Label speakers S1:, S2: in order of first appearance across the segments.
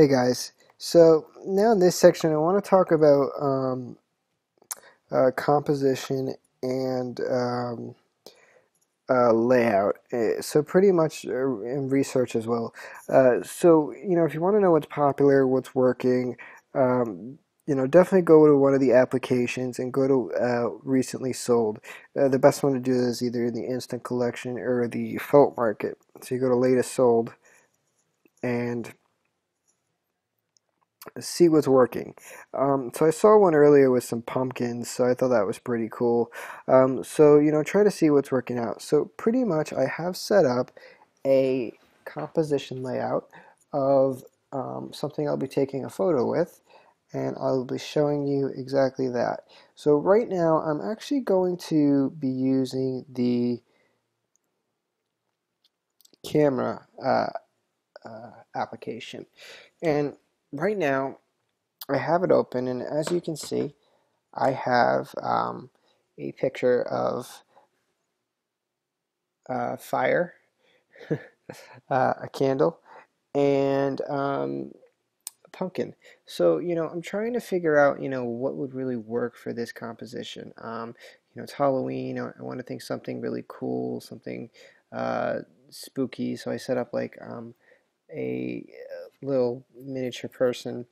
S1: Hey guys, so now in this section I want to talk about composition and layout. So pretty much in research as well. So if you want to know what's popular, what's working, um, definitely go to one of the applications and go to recently sold. The best one to do is either in the instant collection or the float market. So you go to latest sold and see what's working. So I saw one earlier with some pumpkins, so I thought that was pretty cool. So try to see what's working out. So pretty much I have set up a composition layout of something I'll be taking a photo with, and I'll be showing you exactly that. So right now I'm actually going to be using the camera application, and right now I have it open, and as you can see, I have a picture of fire, a candle, and a pumpkin. So, I'm trying to figure out, what would really work for this composition. It's Halloween. I want to think something really cool, something spooky. So I set up like a little miniature person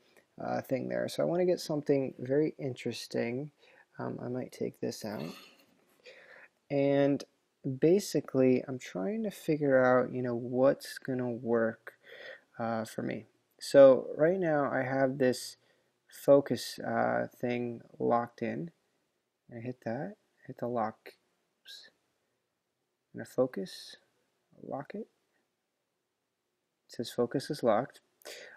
S1: thing there. So I want to get something very interesting. I might take this out. And basically, I'm trying to figure out, what's going to work for me. So right now, I have this focus thing locked in. I hit that, hit the lock. Oops. I'm going to focus, lock it. It says focus is locked.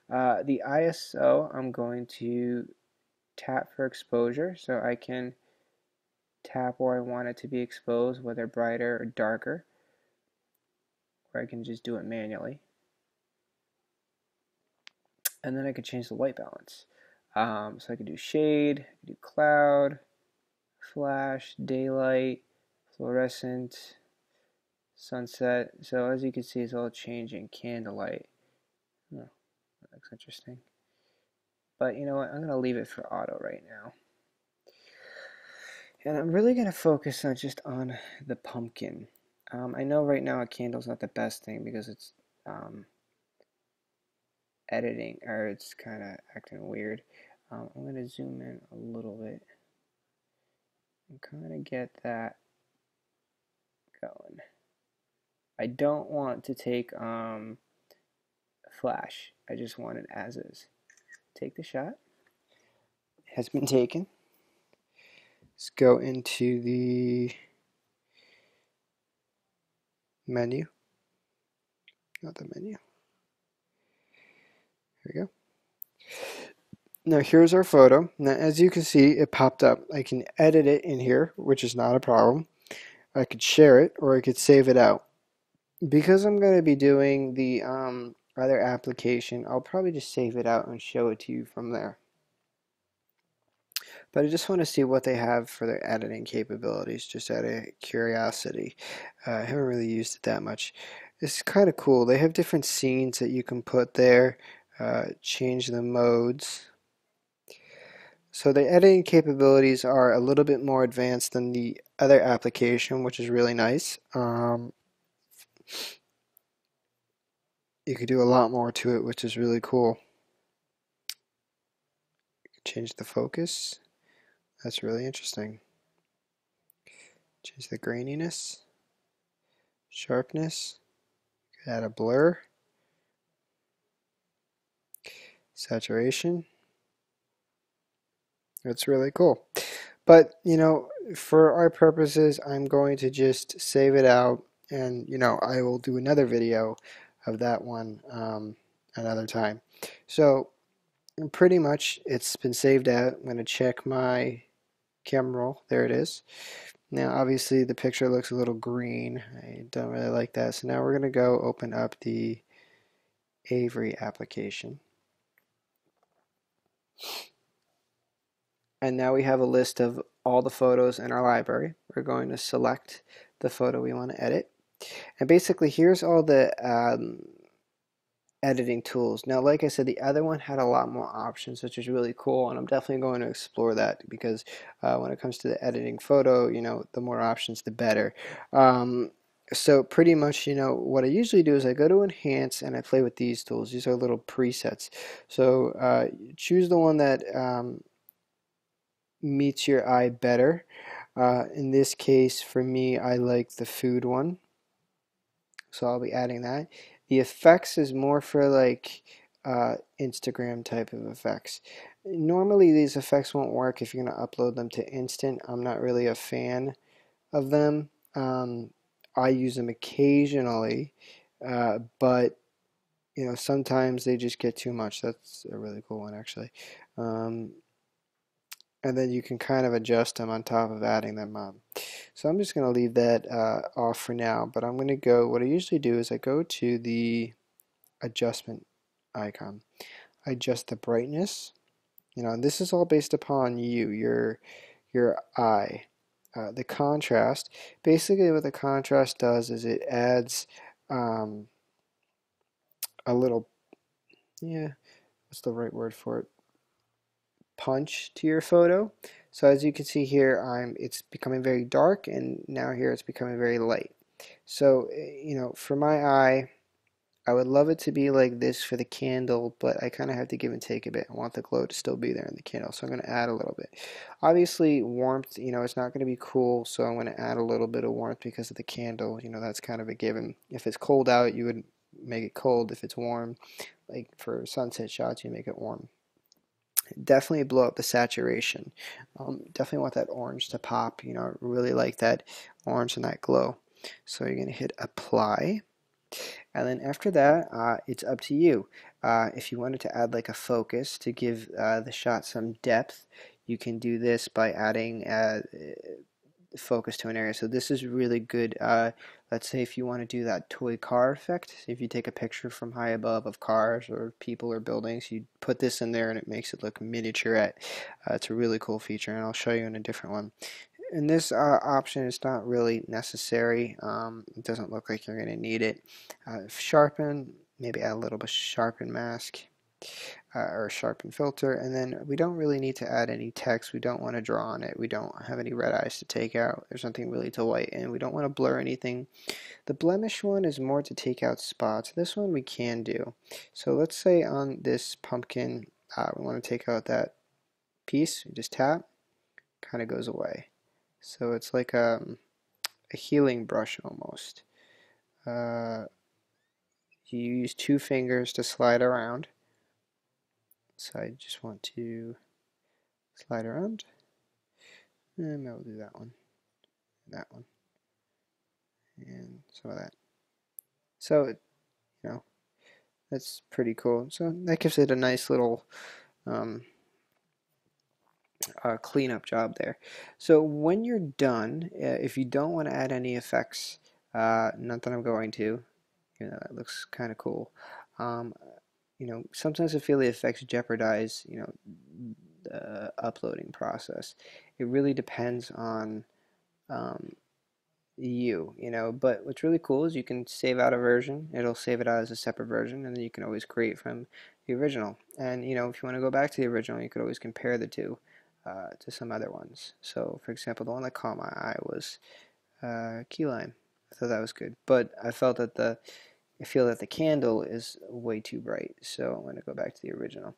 S1: The ISO, I'm going to tap for exposure, so I can tap where I want it to be exposed, whether brighter or darker, or I can just do it manually. And then I can change the white balance. So I could do shade, I could do cloud, flash, daylight, fluorescent, sunset. So as you can see, it's all changing. Candlelight. Oh, that looks interesting. But you know what? I'm going to leave it for auto right now. And I'm really going to focus on just on the pumpkin. I know right now a candle's not the best thing because it's editing, or it's kind of acting weird. I'm going to zoom in a little bit and kind of get that going. I don't want to take flash. I just want it as is. Take the shot. It has been taken. Let's go into the menu. Not the menu. Here we go. Now here's our photo. Now as you can see, it popped up. I can edit it in here, which is not a problem. I could share it, or I could save it out. Because I'm going to be doing the other application, I'll probably just save it out and show it to you from there. But I just want to see what they have for their editing capabilities, just out of curiosity. I haven't really used it that much. It's kind of cool. They have different scenes that you can put there, change the modes. So the editing capabilities are a little bit more advanced than the other application, which is really nice. You could do a lot more to it, which is really cool. Change the focus. That's really interesting. Change the graininess, sharpness, add a blur, saturation. That's really cool. But, for our purposes, I'm going to just save it out, and, I will do another video of that one another time. So, pretty much, it's been saved out. I'm going to check my camera roll. There it is. Now obviously the picture looks a little green. I don't really like that. So now we're going to go open up the Avery application. And now we have a list of all the photos in our library. We're going to select the photo we want to edit. And basically here's all the editing tools. Now, like I said, the other one had a lot more options, which is really cool, and I'm definitely going to explore that because when it comes to the editing photo, the more options, the better. So pretty much, what I usually do is I go to Enhance and I play with these tools. These are little presets. So choose the one that meets your eye better. In this case, for me, I like the food one, so I'll be adding that. The effects is more for like Instagram type of effects. Normally these effects won't work if you're going to upload them to Instant. I'm not really a fan of them. I use them occasionally, but sometimes they just get too much. That's a really cool one actually. And then you can kind of adjust them on top of adding them on. So I'm just going to leave that off for now, but I'm going to go, what I usually do is I go to the adjustment icon. I adjust the brightness, and this is all based upon your eye. The contrast, basically what the contrast does is it adds a little, yeah, what's the right word for it? Punch to your photo. So as you can see here, it's becoming very dark, and now here it's becoming very light. So for my eye, I would love it to be like this for the candle, but I kind of have to give and take a bit. I want the glow to still be there in the candle, so I'm going to add a little bit. Obviously, warmth, it's not going to be cool, so I'm going to add a little bit of warmth because of the candle. That's kind of a given. If it's cold out, you would make it cold. If it's warm, like for sunset shots, you make it warm. Definitely blow up the saturation. Definitely want that orange to pop. Really like that orange and that glow. So you're going to hit apply. And then after that, it's up to you. If you wanted to add like a focus to give the shot some depth, you can do this by adding focus to an area. So this is really good. Let's say if you want to do that toy car effect, if you take a picture from high above of cars or people or buildings, you put this in there and it makes it look miniaturette. It's a really cool feature, and I'll show you in a different one. And this option is not really necessary. It doesn't look like you're going to need it. Sharpen, maybe add a little bit sharpen mask or sharpen filter, and then we don't really need to add any text. We don't want to draw on it. We don't have any red eyes to take out. There's nothing really to lighten. We don't want to blur anything. The blemish one is more to take out spots. This one we can do. So let's say on this pumpkin, we want to take out that piece. We just tap, kind of goes away. So it's like a healing brush almost. You use two fingers to slide around. So I just want to slide around. And I'll do that one. And some of that. So, that's pretty cool. So that gives it a nice little cleanup job there. So when you're done, if you don't want to add any effects, not that I'm going to, that looks kind of cool. Sometimes I feel the effects jeopardize, the uploading process. It really depends on but what's really cool is you can save out a version. It'll save it out as a separate version, and then you can always create from the original. And if you want to go back to the original, you could always compare the two to some other ones. So for example, the one that caught my eye was key lime. I thought that was good, but I feel that the candle is way too bright, so I'm going to go back to the original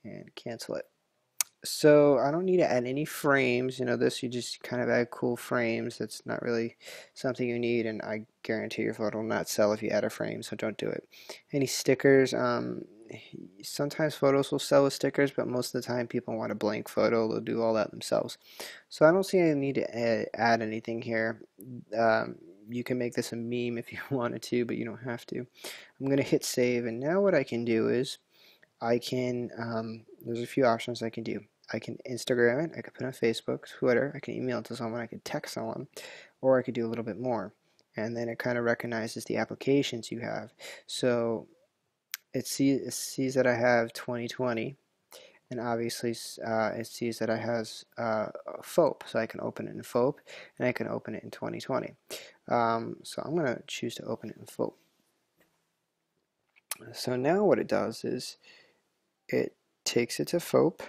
S1: and cancel it. So I don't need to add any frames. This you just kind of add cool frames. That's not really something you need, and I guarantee your photo will not sell if you add a frame, so don't do it. Any stickers, sometimes photos will sell with stickers, but most of the time people want a blank photo. They'll do all that themselves. So I don't see any need to add anything here. You can make this a meme if you wanted to, but you don't have to. I'm going to hit save, and now what I can do is I can, there's a few options I can do. I can Instagram it, I could put it on Facebook, Twitter, I can email it to someone, I could text someone, or I could do a little bit more. And then it kind of recognizes the applications you have. So it sees that I have 2020, and obviously it sees that I has FOAP, so I can open it in FOAP, and I can open it in 2020. So I'm going to choose to open it in FOAP. So now what it does is it takes it to FOP,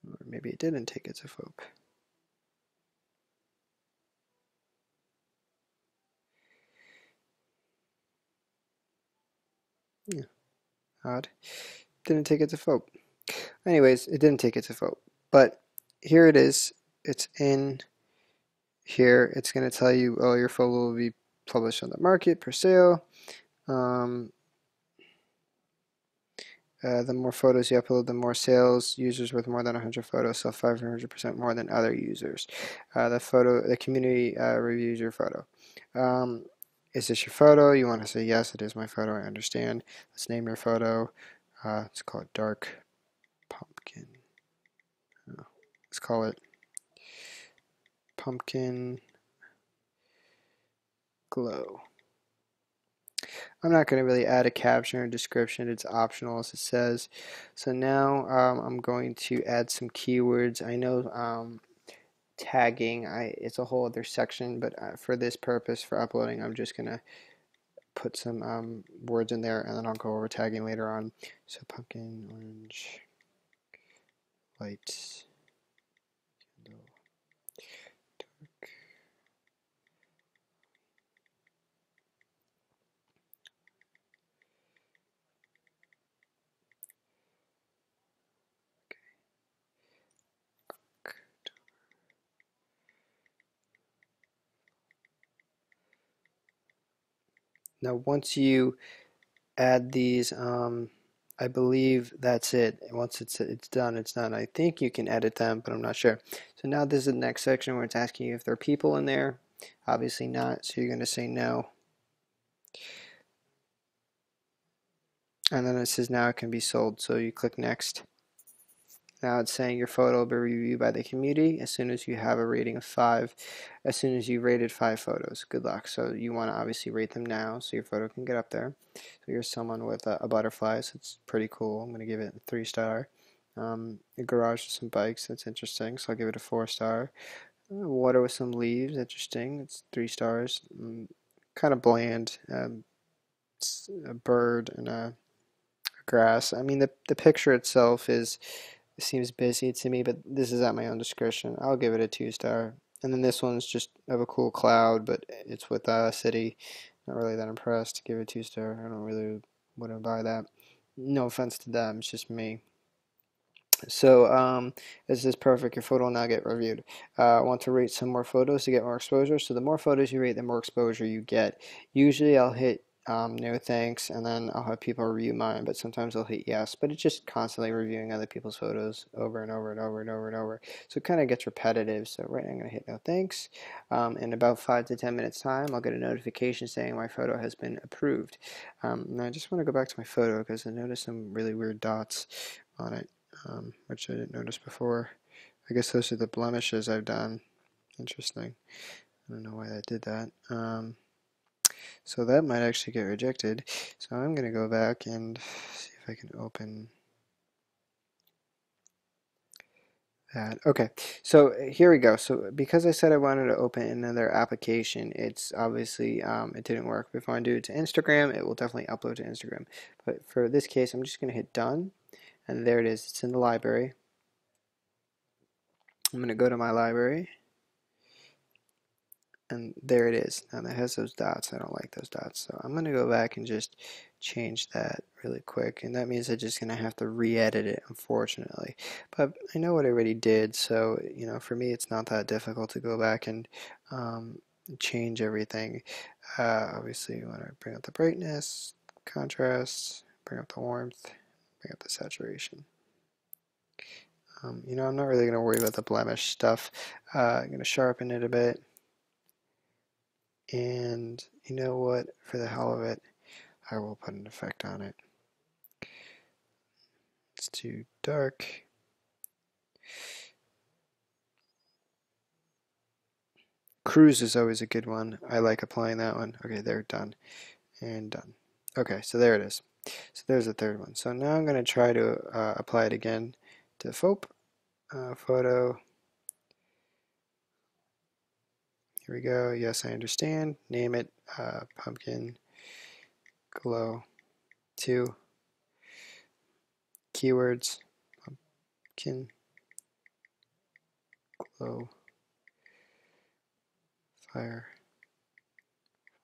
S1: or maybe it didn't take it to FOP. Yeah, odd. Didn't take it to FOP. Anyways, it didn't take it to FOP. But here it is. It's in here. It's going to tell you, oh, your photo will be published on the market for sale. The more photos you upload, the more sales. Users with more than 100 photos sell 500% more than other users. The community reviews your photo. Is this your photo? You want to say yes, it is my photo. I understand. Let's name your photo. Let's call it dark pumpkin. Let's call it pumpkin glow. I'm not going to really add a caption or description. It's optional as it says. So now I'm going to add some keywords. I know tagging, it's a whole other section, but for this purpose, for uploading, I'm just going to put some words in there, and then I'll go over tagging later on. So pumpkin, orange, light, candle, dark. Now once you add these, I believe that's it. Once it's done, it's done. I think you can edit them, but I'm not sure. So now this is the next section where it's asking you if there are people in there. Obviously not, so you're going to say no. And then it says now it can be sold, so you click next. Now it's saying your photo will be reviewed by the community as soon as you have a rating of 5, as soon as you rated 5 photos. Good luck. So you want to obviously rate them now so your photo can get up there. So here's someone with a butterfly, so it's pretty cool. I'm going to give it a 3-star. A garage with some bikes, that's interesting, so I'll give it a 4-star. Water with some leaves, interesting, it's 3 stars. Kind of bland. It's a bird and a grass. I mean, the picture itself seems busy to me, but this is at my own discretion. I'll give it a 2-star. And then this one's just of a cool cloud, but it's with a city. Not really that impressed. Give it a 2-star. I don't really wouldn't buy that. No offense to them, it's just me. So this is perfect. Your photo will now get reviewed. I want to rate some more photos to get more exposure. So the more photos you rate, the more exposure you get. Usually I'll hit no thanks, and then I'll have people review mine, but sometimes I'll hit yes. But it's just constantly reviewing other people's photos over and over and over and over and over. So it kind of gets repetitive. So right now I'm going to hit no thanks. In about 5 to 10 minutes time, I'll get a notification saying my photo has been approved. Now I just want to go back to my photo because I noticed some really weird dots on it. Which I didn't notice before. I guess those are the blemishes I've done. Interesting. I don't know why that did that. So that might actually get rejected. So I'm going to go back and see if I can open that. Okay, so here we go. So because I said I wanted to open another application, it's obviously it didn't work. If I want to do it to Instagram, it will definitely upload to Instagram. But for this case, I'm just going to hit done, and there it is. It's in the library. I'm going to go to my library, and there it is. Now that has those dots. I don't like those dots, so I'm going to go back and just change that really quick, and that means I'm just going to have to re-edit it, unfortunately. But I know what I already did, so you know, for me it's not that difficult to go back and change everything. Obviously you want to bring up the brightness, contrast, bring up the warmth, bring up the saturation. You know, I'm not really going to worry about the blemish stuff. I'm going to sharpen it a bit. And you know what? For the hell of it, I will put an effect on it. It's too dark. Cruise is always a good one. I like applying that one. Okay, there, done. And done. Okay, so there it is. So there's the third one. So now I'm going to try to apply it again to FOP. Photo. Here we go. Yes, I understand. Name it pumpkin glow. 2 keywords, pumpkin, glow, fire,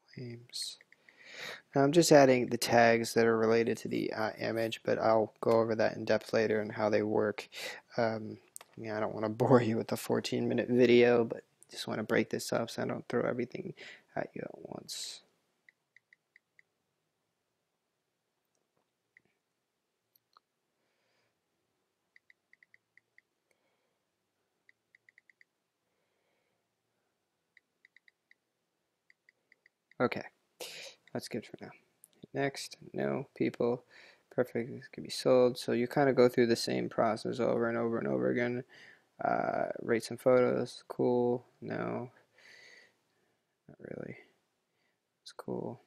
S1: flames. Now I'm just adding the tags that are related to the image, but I'll go over that in depth later and how they work. Yeah, I don't want to bore you with a 14-minute video, but just want to break this up so I don't throw everything at you at once. Okay, that's good for now. Next, no, people, perfect, this could be sold. So you kind of go through the same process over and over and over again. Rate some photos, cool, no, not really, it's cool,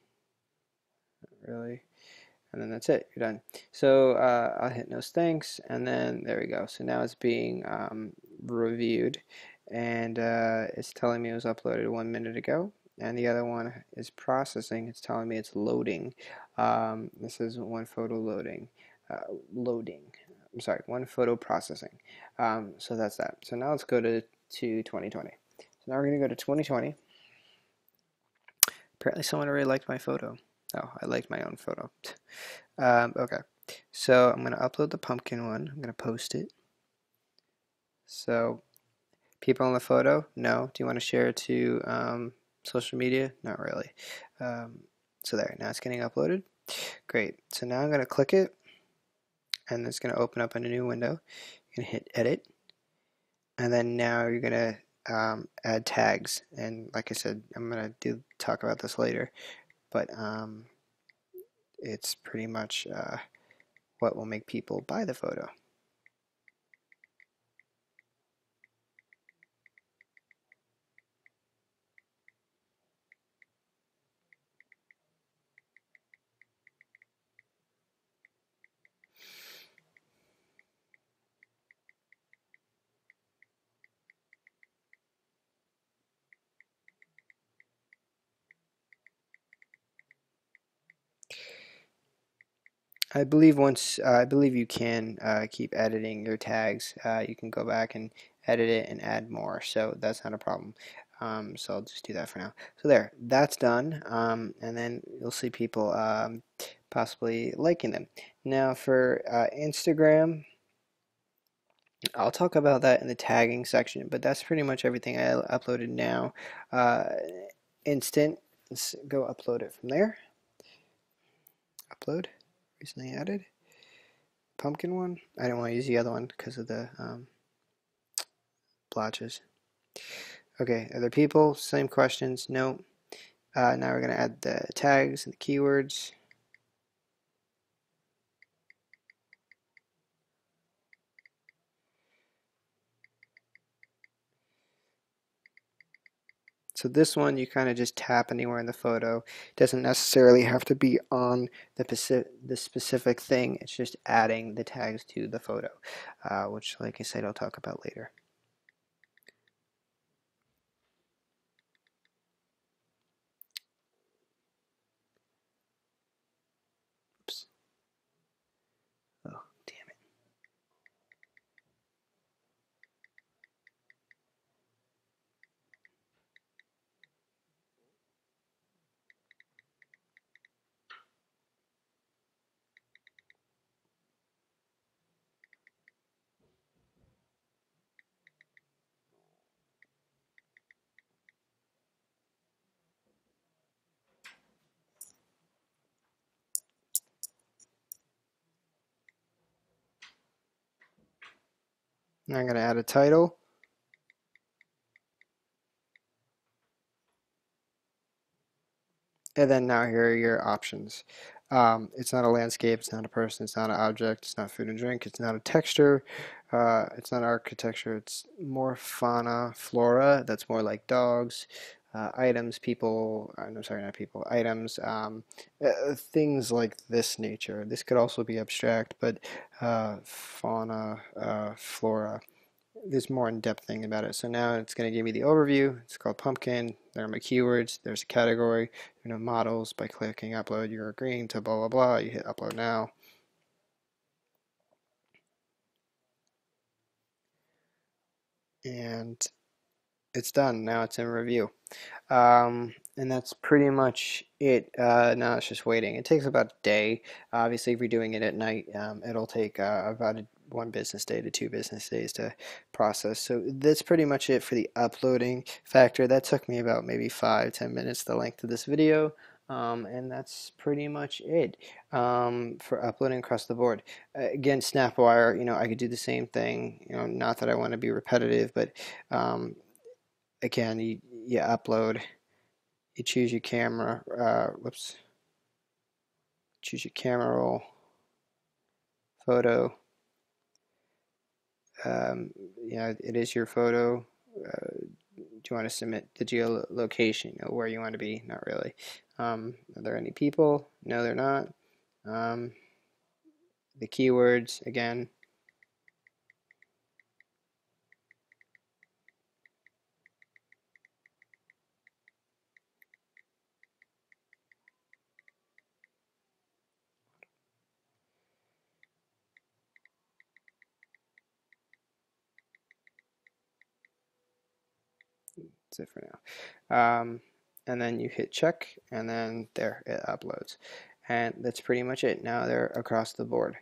S1: not really. And then that's it, you're done. So I'll hit no thanks, and then there we go. So now it's being reviewed, and it's telling me it was uploaded 1 minute ago, and the other one is processing. It's telling me it's loading. This is one photo loading. I'm sorry, one photo processing. So that's that. So now let's go to 2020. So now we're going to go to 2020. Apparently someone already liked my photo. Oh, I liked my own photo. Okay, so I'm going to upload the pumpkin one. I'm going to post it. So, people on the photo? No. Do you want to share it to social media? Not really. So there, now it's getting uploaded. Great. So now I'm going to click it, and it's going to open up in a new window. You're going to hit edit, and then now you're going to add tags. And like I said, I'm going to talk about this later, but it's pretty much what will make people buy the photo. I believe you can keep editing your tags. You can go back and edit it and add more, so that's not a problem. So I'll just do that for now. So there, that's done, and then you'll see people possibly liking them. Now for Instagram, I'll talk about that in the tagging section, but that's pretty much everything I uploaded now. Uh, Instant, let's go upload it from there. Upload, recently added. Pumpkin one. I don't want to use the other one because of the blotches. Okay, other people, same questions. No. Now we're going to add the tags and the keywords. So this one you kind of just tap anywhere in the photo. It doesn't necessarily have to be on the specific thing. It's just adding the tags to the photo, which, like I said, I'll talk about later. Oops. Oh, damn it. Now I'm going to add a title. And then now here are your options. It's not a landscape, it's not a person, it's not an object, it's not food and drink, it's not a texture, it's not architecture, it's more fauna, flora, that's more like dogs, items, people, I'm sorry, not people, items, things like this nature. This could also be abstract, but fauna, flora, there's more in-depth thing about it. So now it's going to give me the overview. It's called Pumpkin. There are my keywords. There's a category. Models. By clicking upload, you're agreeing to blah blah blah. You hit upload now. And it's done. Now it's in review. And that's pretty much it. Now it's just waiting. It takes about a day. Obviously, if you're doing it at night, it'll take about 1 business day to 2 business days to process. So that's pretty much it for the uploading factor. That took me about maybe 5-10 minutes, the length of this video. And that's pretty much it for uploading across the board. Again, Snapwire, I could do the same thing. Not that I want to be repetitive, but again, you upload, you choose your camera, choose your camera roll, photo, it is your photo. Do you want to submit the geolocation, where you want to be? Not really. Are there any people? No, they're not. The keywords, again, that's it for now. And then you hit check, and then there, it uploads. And that's pretty much it. Now they're across the board.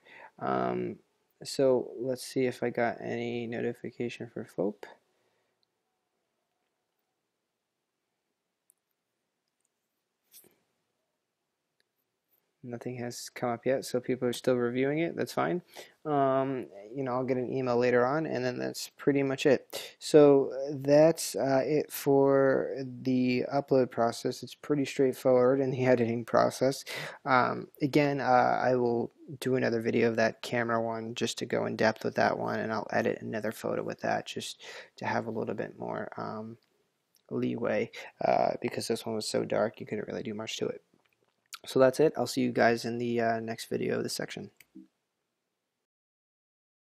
S1: So let's see if I got any notification for FOAP. Nothing has come up yet, so people are still reviewing it. That's fine. I'll get an email later on, and then that's pretty much it. So that's it for the upload process. It's pretty straightforward in the editing process. Again, I will do another video of that camera one just to go in depth with that one, and I'll edit another photo with that just to have a little bit more leeway because this one was so dark you couldn't really do much to it. So that's it. I'll see you guys in the next video of this section.